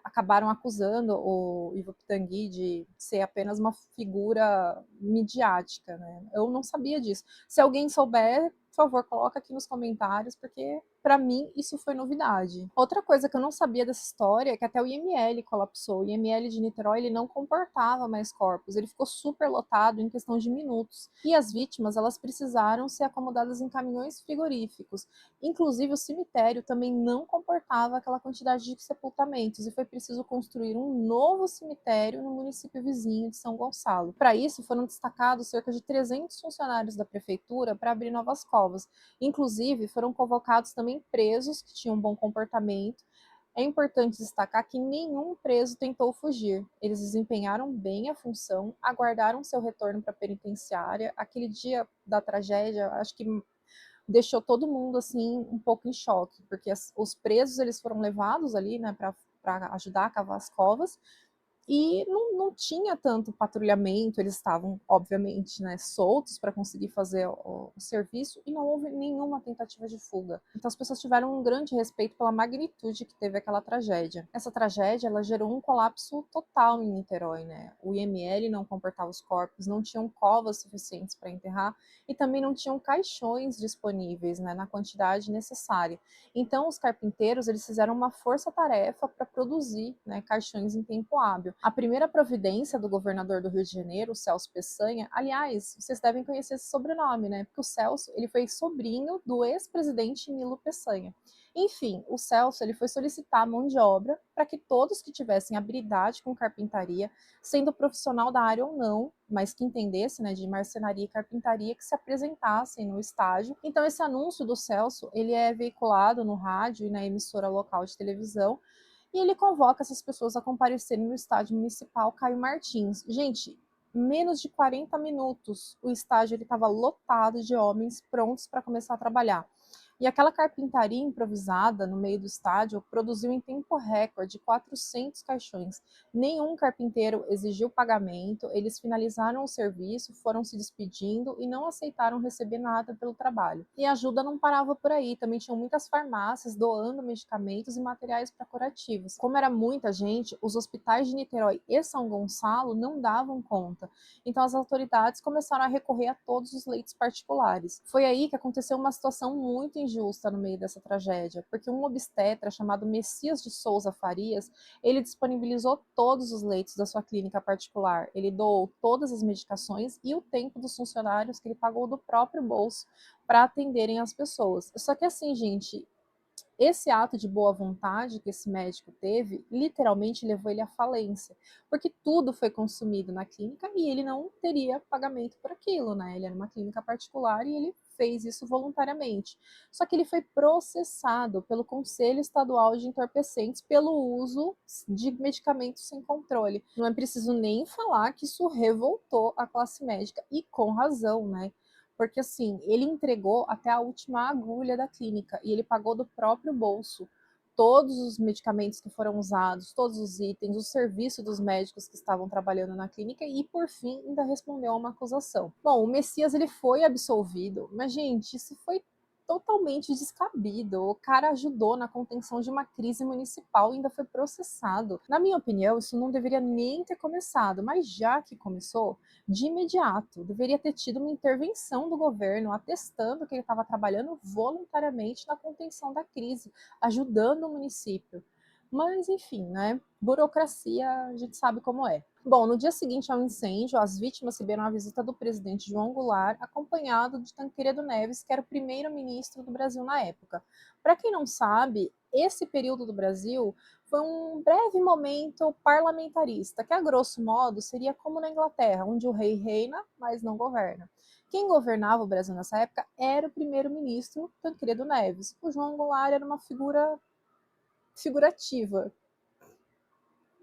acabaram acusando o Ivo Pitangui de ser apenas uma figura midiática, né? Eu não sabia disso. Se alguém souber, por favor, coloca aqui nos comentários, porque para mim isso foi novidade. Outra coisa que eu não sabia dessa história é que até o IML colapsou. O IML de Niterói, ele não comportava mais corpos, ele ficou super lotado em questão de minutos. E as vítimas, elas precisaram ser acomodadas em caminhões frigoríficos. Inclusive, o cemitério também não comportava aquela quantidade de sepultamentos e foi preciso construir um novo cemitério no município vizinho de São Gonçalo. Para isso, foram destacados cerca de 300 funcionários da prefeitura para abrir novas covas. Inclusive, foram convocados também presos que tinham um bom comportamento. É importante destacar que nenhum preso tentou fugir. Eles desempenharam bem a função, aguardaram seu retorno para a penitenciária. Aquele dia da tragédia, acho que deixou todo mundo assim um pouco em choque, porque os presos eles foram levados ali, né, para ajudar a cavar as covas, e não tinha tanto patrulhamento, eles estavam, obviamente, né, soltos para conseguir fazer o serviço, e não houve nenhuma tentativa de fuga. Então as pessoas tiveram um grande respeito pela magnitude que teve aquela tragédia. Essa tragédia, ela gerou um colapso total em Niterói, né? O IML não comportava os corpos, não tinham covas suficientes para enterrar, e também não tinham caixões disponíveis, né, na quantidade necessária. Então os carpinteiros, eles fizeram uma força-tarefa para produzir, né, caixões em tempo hábil. A primeira providência do governador do Rio de Janeiro, o Celso Peçanha, aliás, vocês devem conhecer esse sobrenome, né? Porque o Celso, ele foi sobrinho do ex-presidente Nilo Peçanha. Enfim, o Celso, ele foi solicitar mão de obra para que todos que tivessem habilidade com carpintaria, sendo profissional da área ou não, mas que entendesse, né, de marcenaria e carpintaria, que se apresentassem no estágio. Então esse anúncio do Celso, ele é veiculado no rádio e na emissora local de televisão, e ele convoca essas pessoas a comparecerem no estádio municipal Caio Martins. Gente, menos de 40 minutos, o estádio estava lotado de homens prontos para começar a trabalhar. E aquela carpintaria improvisada no meio do estádio produziu em tempo recorde 400 caixões. Nenhum carpinteiro exigiu pagamento, eles finalizaram o serviço, foram se despedindo e não aceitaram receber nada pelo trabalho. E a ajuda não parava por aí, também tinham muitas farmácias doando medicamentos e materiais para curativos. Como era muita gente, os hospitais de Niterói e São Gonçalo não davam conta. Então as autoridades começaram a recorrer a todos os leitos particulares. Foi aí que aconteceu uma situação muito injusta no meio dessa tragédia, porque um obstetra chamado Messias de Souza Farias, ele disponibilizou todos os leitos da sua clínica particular. Ele doou todas as medicações e o tempo dos funcionários que ele pagou do próprio bolso para atenderem as pessoas. Só que assim, gente, esse ato de boa vontade que esse médico teve, literalmente levou ele à falência, porque tudo foi consumido na clínica e ele não teria pagamento por aquilo, né? Ele era uma clínica particular e ele fez isso voluntariamente. Só que ele foi processado pelo Conselho Estadual de Entorpecentes pelo uso de medicamentos sem controle. Não é preciso nem falar que isso revoltou a classe médica, e com razão, né? Porque assim, ele entregou até a última agulha da clínica e ele pagou do próprio bolso todos os medicamentos que foram usados, todos os itens, o serviço dos médicos que estavam trabalhando na clínica e, por fim, ainda respondeu a uma acusação. Bom, o Messias, ele foi absolvido, mas, gente, isso foi totalmente descabido. O cara ajudou na contenção de uma crise municipal e ainda foi processado. Na minha opinião, isso não deveria nem ter começado, mas já que começou, de imediato, deveria ter tido uma intervenção do governo atestando que ele estava trabalhando voluntariamente na contenção da crise, ajudando o município. Mas, enfim, né? Burocracia, a gente sabe como é. Bom, no dia seguinte ao incêndio, as vítimas receberam a visita do presidente João Goulart, acompanhado de Tancredo Neves, que era o primeiro-ministro do Brasil na época. Para quem não sabe, esse período do Brasil foi um breve momento parlamentarista, que a grosso modo seria como na Inglaterra, onde o rei reina, mas não governa. Quem governava o Brasil nessa época era o primeiro-ministro Tancredo Neves. O João Goulart era uma figura figurativa.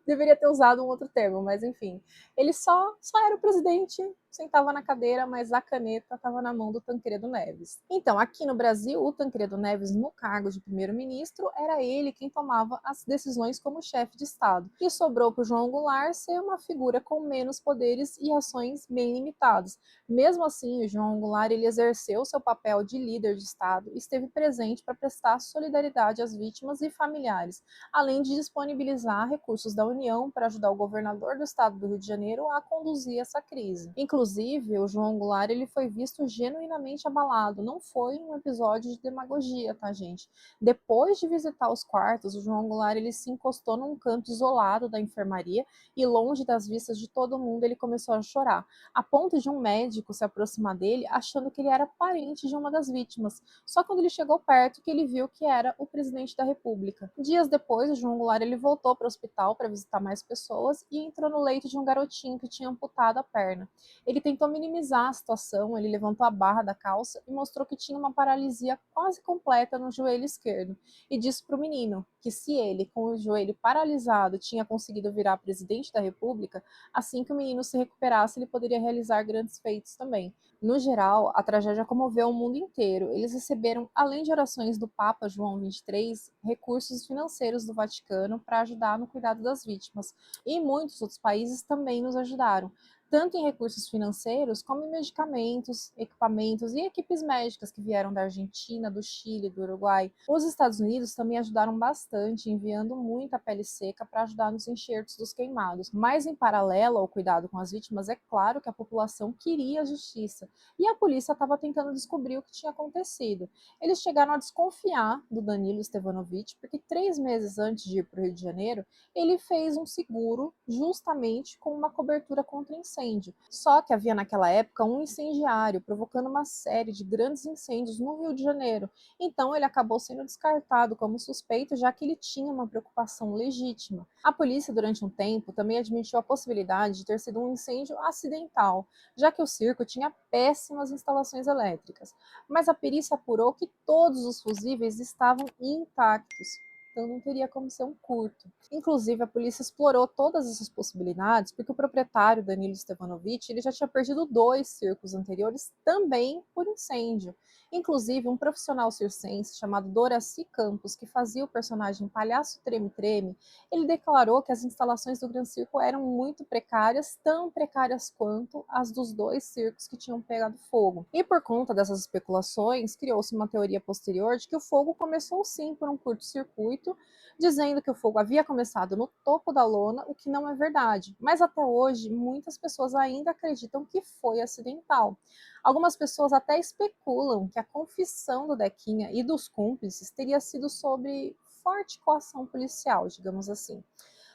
Deveria ter usado um outro termo, mas enfim. Ele só era o presidente, sentava na cadeira, mas a caneta estava na mão do Tancredo Neves. Então, aqui no Brasil, o Tancredo Neves, no cargo de primeiro-ministro, era ele quem tomava as decisões como chefe de Estado. E sobrou para o João Goulart ser uma figura com menos poderes e ações bem limitadas. Mesmo assim, o João Goulart ele exerceu seu papel de líder de Estado e esteve presente para prestar solidariedade às vítimas e familiares, além de disponibilizar recursos da União para ajudar o governador do estado do Rio de Janeiro a conduzir essa crise. Inclusive, o João Goulart ele foi visto genuinamente abalado, não foi um episódio de demagogia, tá, gente? Depois de visitar os quartos, o João Goulart ele se encostou num canto isolado da enfermaria e longe das vistas de todo mundo, ele começou a chorar, a ponto de um médico se aproximar dele achando que ele era parente de uma das vítimas. Só quando ele chegou perto que ele viu que era o presidente da República. Dias depois, o João Goulart ele voltou para o hospital para visitar mais pessoas e entrou no leito de um garotinho que tinha amputado a perna. Ele tentou minimizar a situação, ele levantou a barra da calça e mostrou que tinha uma paralisia quase completa no joelho esquerdo. E disse para o menino que se ele, com o joelho paralisado, tinha conseguido virar presidente da República, assim que o menino se recuperasse, ele poderia realizar grandes feitos também. No geral, a tragédia comoveu o mundo inteiro. Eles receberam, além de orações do Papa João XXIII, recursos financeiros do Vaticano para ajudar no cuidado das vítimas. E muitos outros países também nos ajudaram, tanto em recursos financeiros como em medicamentos, equipamentos e equipes médicas que vieram da Argentina, do Chile, do Uruguai. Os Estados Unidos também ajudaram bastante, enviando muita pele seca para ajudar nos enxertos dos queimados. Mas, em paralelo ao cuidado com as vítimas, é claro que a população queria justiça e a polícia estava tentando descobrir o que tinha acontecido. Eles chegaram a desconfiar do Danilo Stevanovic, porque 3 meses antes de ir para o Rio de Janeiro, ele fez um seguro justamente com uma cobertura contra incêndio. Só que havia naquela época um incendiário, provocando uma série de grandes incêndios no Rio de Janeiro. Então ele acabou sendo descartado como suspeito, já que ele tinha uma preocupação legítima. A polícia, durante um tempo, também admitiu a possibilidade de ter sido um incêndio acidental, já que o circo tinha péssimas instalações elétricas. Mas a perícia apurou que todos os fusíveis estavam intactos, então não teria como ser um curto. Inclusive, a polícia explorou todas essas possibilidades porque o proprietário, Danilo Stevanovic, ele já tinha perdido 2 circos anteriores também por incêndio. Inclusive, um profissional circense chamado Doraci Campos, que fazia o personagem Palhaço Treme Treme, ele declarou que as instalações do Gran Circo eram muito precárias, tão precárias quanto as dos 2 circos que tinham pegado fogo. E por conta dessas especulações, criou-se uma teoria posterior de que o fogo começou sim por um curto-circuito, dizendo que o fogo havia começado no topo da lona, o que não é verdade. Mas até hoje, muitas pessoas ainda acreditam que foi acidental. Algumas pessoas até especulam que a confissão do Dequinha e dos cúmplices teria sido sobre forte coação policial, digamos assim.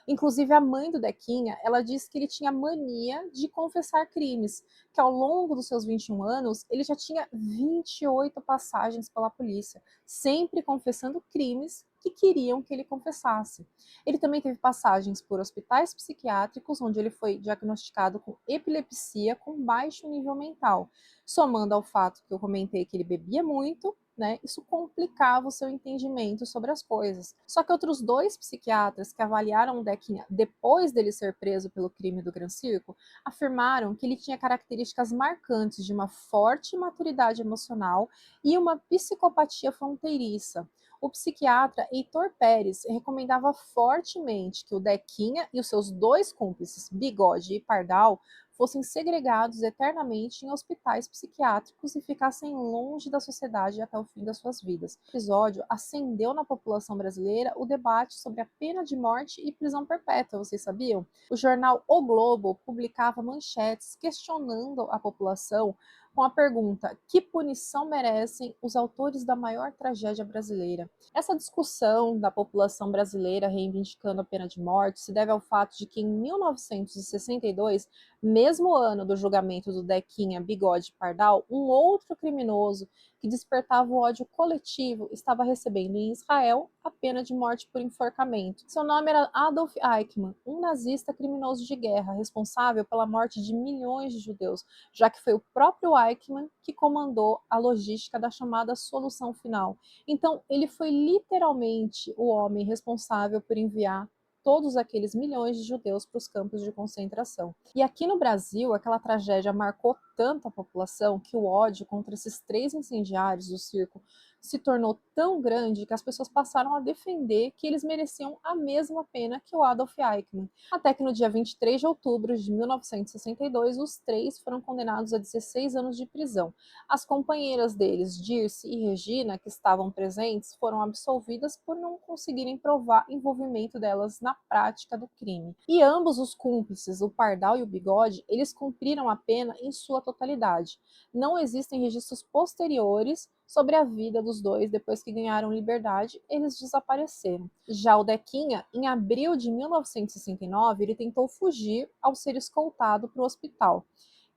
Inclusive, a mãe do Dequinha, ela disse que ele tinha mania de confessar crimes, que ao longo dos seus 21 anos, ele já tinha 28 passagens pela polícia, sempre confessando crimes que queriam que ele confessasse. Ele também teve passagens por hospitais psiquiátricos, onde ele foi diagnosticado com epilepsia com baixo nível mental, somando ao fato que eu comentei que ele bebia muito, né, isso complicava o seu entendimento sobre as coisas. Só que outros 2 psiquiatras que avaliaram o Dequinha depois dele ser preso pelo crime do Gran Circo afirmaram que ele tinha características marcantes de uma forte maturidade emocional e uma psicopatia fronteiriça. O psiquiatra Heitor Pérez recomendava fortemente que o Dequinha e os seus 2 cúmplices, Bigode e Pardal, fossem segregados eternamente em hospitais psiquiátricos e ficassem longe da sociedade até o fim das suas vidas. O episódio acendeu na população brasileira o debate sobre a pena de morte e prisão perpétua, vocês sabiam? O jornal O Globo publicava manchetes questionando a população com a pergunta: que punição merecem os autores da maior tragédia brasileira? Essa discussão da população brasileira reivindicando a pena de morte se deve ao fato de que em 1962, mesmo ano do julgamento do Dequinha, Bigode e Pardal, um outro criminoso que despertava o ódio coletivo estava recebendo em Israel a pena de morte por enforcamento. Seu nome era Adolf Eichmann, um nazista criminoso de guerra responsável pela morte de milhões de judeus, já que foi o próprio Eichmann que comandou a logística da chamada solução final. Então, ele foi literalmente o homem responsável por enviar todos aqueles milhões de judeus para os campos de concentração. E aqui no Brasil, aquela tragédia marcou tanto a população que o ódio contra esses 3 incendiários do circo se tornou tão grande que as pessoas passaram a defender que eles mereciam a mesma pena que o Adolf Eichmann. Até que no dia 23 de outubro de 1962, os 3 foram condenados a 16 anos de prisão. As companheiras deles, Dirce e Regina, que estavam presentes, foram absolvidas por não conseguirem provar envolvimento delas na prática do crime. E ambos os cúmplices, o Pardal e o Bigode, eles cumpriram a pena em sua totalidade. Não existem registros posteriores sobre a vida dos dois depois que ganharam liberdade, eles desapareceram. Já o Dequinha, em abril de 1969, ele tentou fugir ao ser escoltado para o hospital,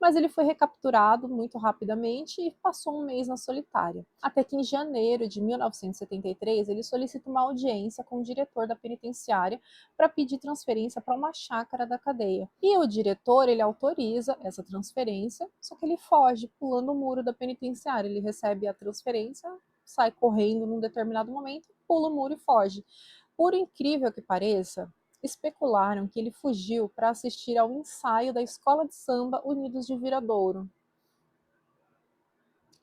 mas ele foi recapturado muito rapidamente e passou um mês na solitária. Até que em janeiro de 1973, ele solicita uma audiência com o diretor da penitenciária para pedir transferência para uma chácara da cadeia. E o diretor, ele autoriza essa transferência, só que ele foge, pulando o muro da penitenciária. Ele recebe a transferência, sai correndo num determinado momento, pula o muro e foge. Por incrível que pareça, especularam que ele fugiu para assistir ao ensaio da escola de samba Unidos de Viradouro.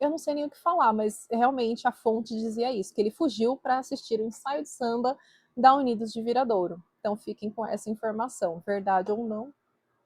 Eu não sei nem o que falar, mas realmente a fonte dizia isso, que ele fugiu para assistir o ensaio de samba da Unidos de Viradouro. Então fiquem com essa informação, verdade ou não,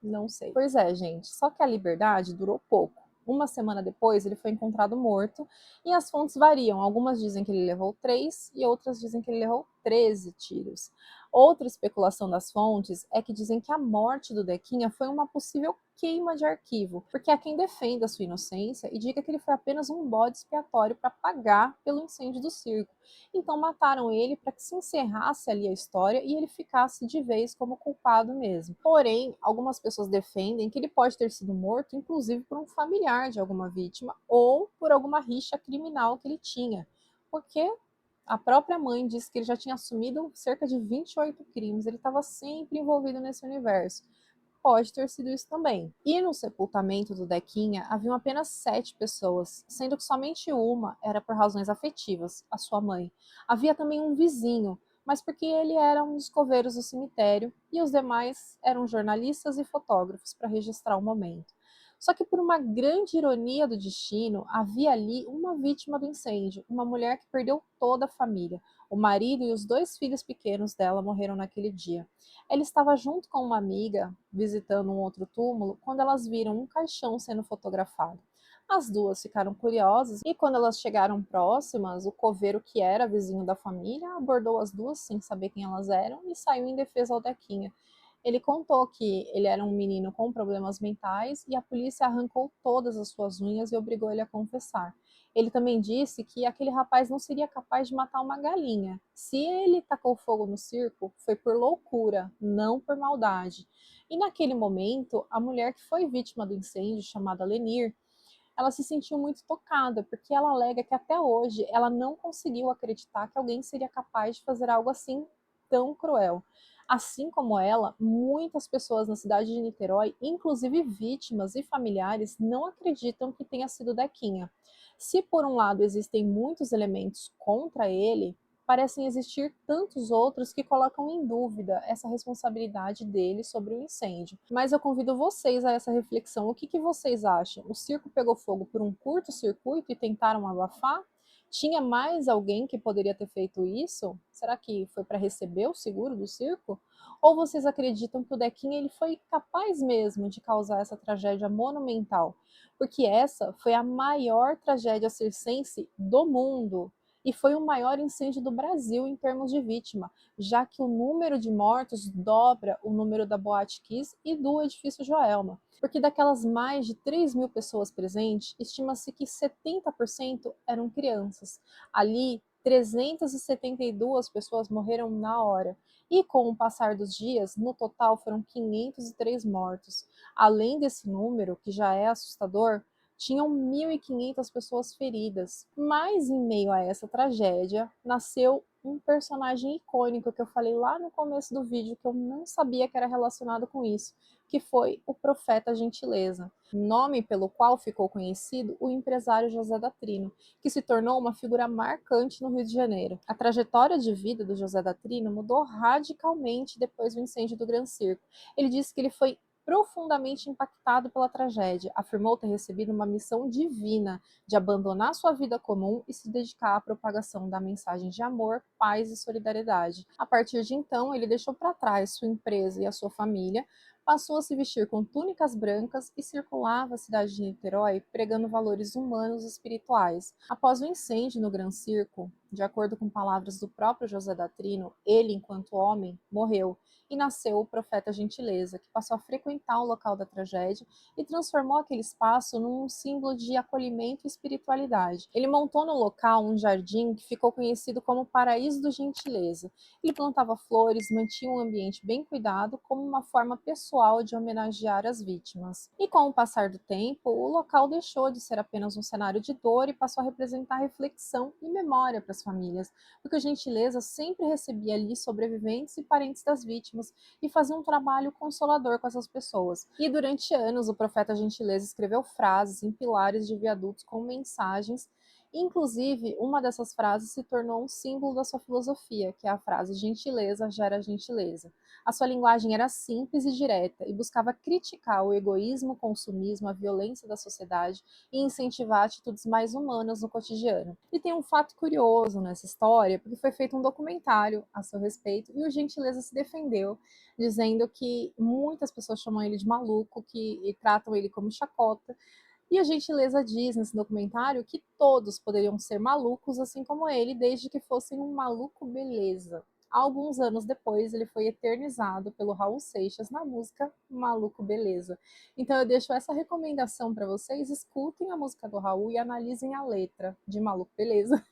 não sei. Pois é, gente, só que a liberdade durou pouco. Uma semana depois, ele foi encontrado morto e as fontes variam. Algumas dizem que ele levou 3 e outras dizem que ele levou 13 tiros. Outra especulação das fontes é que dizem que a morte do Dequinha foi uma possível queima de arquivo, porque há quem defenda a sua inocência e diga que ele foi apenas um bode expiatório para pagar pelo incêndio do circo. Então mataram ele para que se encerrasse ali a história e ele ficasse de vez como culpado mesmo. Porém, algumas pessoas defendem que ele pode ter sido morto, inclusive por um familiar de alguma vítima ou por alguma rixa criminal que ele tinha, porque a própria mãe disse que ele já tinha assumido cerca de 28 crimes, ele estava sempre envolvido nesse universo. Pode ter sido isso também. E no sepultamento do Dequinha haviam apenas 7 pessoas, sendo que somente uma era por razões afetivas, a sua mãe. Havia também um vizinho, mas porque ele era um dos coveiros do cemitério e os demais eram jornalistas e fotógrafos para registrar o momento. Só que por uma grande ironia do destino, havia ali uma vítima do incêndio, uma mulher que perdeu toda a família. O marido e os 2 filhos pequenos dela morreram naquele dia. Ela estava junto com uma amiga, visitando um outro túmulo, quando elas viram um caixão sendo fotografado. As duas ficaram curiosas e, quando elas chegaram próximas, o coveiro, que era vizinho da família, abordou as duas sem saber quem elas eram e saiu em defesa ao Dequinha. Ele contou que ele era um menino com problemas mentais e a polícia arrancou todas as suas unhas e obrigou ele a confessar. Ele também disse que aquele rapaz não seria capaz de matar uma galinha. Se ele tacou fogo no circo, foi por loucura, não por maldade. E naquele momento, a mulher que foi vítima do incêndio, chamada Lenir, ela se sentiu muito tocada, porque ela alega que até hoje ela não conseguiu acreditar que alguém seria capaz de fazer algo assim tão cruel. Assim como ela, muitas pessoas na cidade de Niterói, inclusive vítimas e familiares, não acreditam que tenha sido Dequinha. Se por um lado existem muitos elementos contra ele, parecem existir tantos outros que colocam em dúvida essa responsabilidade dele sobre o incêndio. Mas eu convido vocês a essa reflexão. O que vocês acham? O circo pegou fogo por um curto-circuito e tentaram abafar? Tinha mais alguém que poderia ter feito isso? Será que foi para receber o seguro do circo? Ou vocês acreditam que o Dequinha ele foi capaz mesmo de causar essa tragédia monumental? Porque essa foi a maior tragédia circense do mundo e foi o maior incêndio do Brasil em termos de vítima, já que o número de mortos dobra o número da Boate Kiss e do edifício Joelma. Porque daquelas mais de 3.000 pessoas presentes, estima-se que 70% eram crianças. Ali, 372 pessoas morreram na hora. E com o passar dos dias, no total foram 503 mortos. Além desse número, que já é assustador, tinham 1.500 pessoas feridas. Mas, em meio a essa tragédia, nasceu um personagem icônico que eu falei lá no começo do vídeo, que eu não sabia que era relacionado com isso, que foi o Profeta Gentileza, nome pelo qual ficou conhecido o empresário José da Trino, que se tornou uma figura marcante no Rio de Janeiro. A trajetória de vida do José da Trino mudou radicalmente depois do incêndio do Gran Circo. Ele disse que ele foi profundamente impactado pela tragédia, afirmou ter recebido uma missão divina de abandonar sua vida comum e se dedicar à propagação da mensagem de amor, paz e solidariedade. A partir de então, ele deixou para trás sua empresa e a sua família, passou a se vestir com túnicas brancas e circulava a cidade de Niterói pregando valores humanos e espirituais. Após o incêndio no Gran Circo, de acordo com palavras do próprio José da Trino, ele, enquanto homem, morreu e nasceu o Profeta Gentileza, que passou a frequentar o local da tragédia e transformou aquele espaço num símbolo de acolhimento e espiritualidade. Ele montou no local um jardim que ficou conhecido como Paraíso do Gentileza. Ele plantava flores, mantinha um ambiente bem cuidado como uma forma pessoal de homenagear as vítimas. E com o passar do tempo, o local deixou de ser apenas um cenário de dor e passou a representar reflexão e memória para as famílias, porque o Gentileza sempre recebia ali sobreviventes e parentes das vítimas e fazia um trabalho consolador com essas pessoas. E durante anos, o Profeta Gentileza escreveu frases em pilares de viadutos com mensagens. Inclusive, uma dessas frases se tornou um símbolo da sua filosofia, que é a frase gentileza gera gentileza. A sua linguagem era simples e direta e buscava criticar o egoísmo, o consumismo, a violência da sociedade e incentivar atitudes mais humanas no cotidiano. E tem um fato curioso nessa história, porque foi feito um documentário a seu respeito e o Gentileza se defendeu, dizendo que muitas pessoas chamam ele de maluco, que tratam ele como chacota, e a Gentileza diz nesse documentário que todos poderiam ser malucos assim como ele, desde que fossem um maluco beleza. Alguns anos depois, ele foi eternizado pelo Raul Seixas na música Maluco Beleza. Então eu deixo essa recomendação para vocês, escutem a música do Raul e analisem a letra de Maluco Beleza.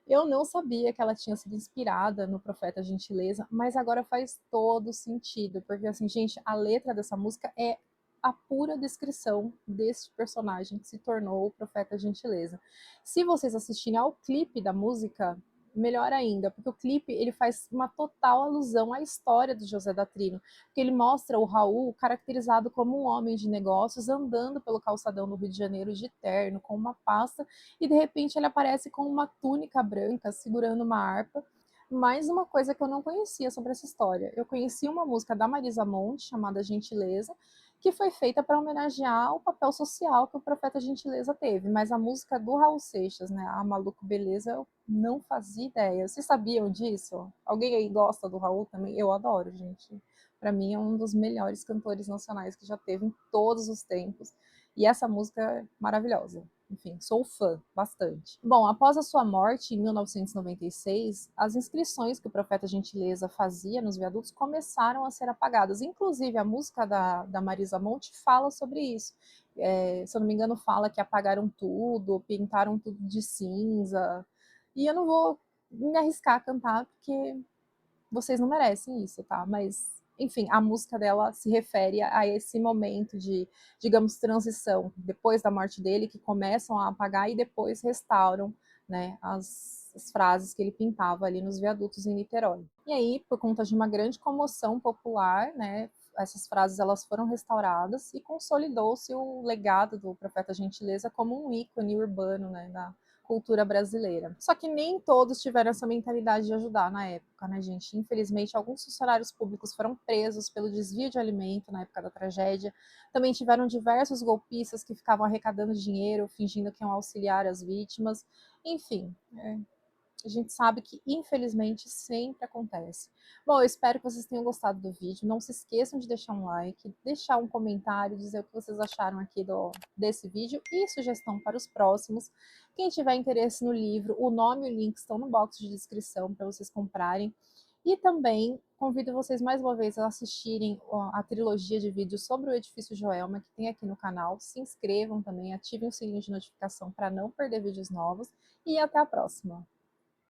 Eu não sabia que ela tinha sido inspirada no Profeta Gentileza, mas agora faz todo sentido, porque assim, gente, a letra dessa música é a pura descrição deste personagem que se tornou o Profeta Gentileza. Se vocês assistirem ao clipe da música, melhor ainda, porque o clipe ele faz uma total alusão à história do José da Trino, porque ele mostra o Raul caracterizado como um homem de negócios andando pelo calçadão do Rio de Janeiro de terno, com uma pasta, e de repente ele aparece com uma túnica branca, segurando uma harpa. Mais uma coisa que eu não conhecia sobre essa história. Eu conheci uma música da Marisa Monte, chamada Gentileza, que foi feita para homenagear o papel social que o Profeta Gentileza teve. Mas a música do Raul Seixas, né, a Maluco Beleza, eu não fazia ideia. Vocês sabiam disso? Alguém aí gosta do Raul também? Eu adoro, gente. Para mim é um dos melhores cantores nacionais que já teve em todos os tempos. E essa música é maravilhosa. Enfim, sou fã, bastante. Bom, após a sua morte, em 1996, as inscrições que o Profeta Gentileza fazia nos viadutos começaram a ser apagadas. Inclusive, a música da Marisa Monte fala sobre isso. Se eu não me engano, fala que apagaram tudo, pintaram tudo de cinza. E eu não vou me arriscar a cantar, porque vocês não merecem isso, tá? Mas, enfim, a música dela se refere a esse momento de, digamos, transição, depois da morte dele, que começam a apagar e depois restauram, né, as frases que ele pintava ali nos viadutos em Niterói. E aí, por conta de uma grande comoção popular, né, essas frases elas foram restauradas e consolidou-se o legado do Profeta Gentileza como um ícone urbano, né, da cultura brasileira. Só que nem todos tiveram essa mentalidade de ajudar na época, né, gente? Infelizmente, alguns funcionários públicos foram presos pelo desvio de alimento na época da tragédia. Também tiveram diversos golpistas que ficavam arrecadando dinheiro, fingindo que iam auxiliar as vítimas. Enfim, a gente sabe que, infelizmente, sempre acontece. Bom, eu espero que vocês tenham gostado do vídeo. Não se esqueçam de deixar um like, deixar um comentário, dizer o que vocês acharam aqui desse vídeo e sugestão para os próximos. Quem tiver interesse no livro, o nome e o link estão no box de descrição para vocês comprarem. E também convido vocês mais uma vez a assistirem a trilogia de vídeos sobre o Edifício Joelma, que tem aqui no canal. Se inscrevam também, ativem o sininho de notificação para não perder vídeos novos. E até a próxima!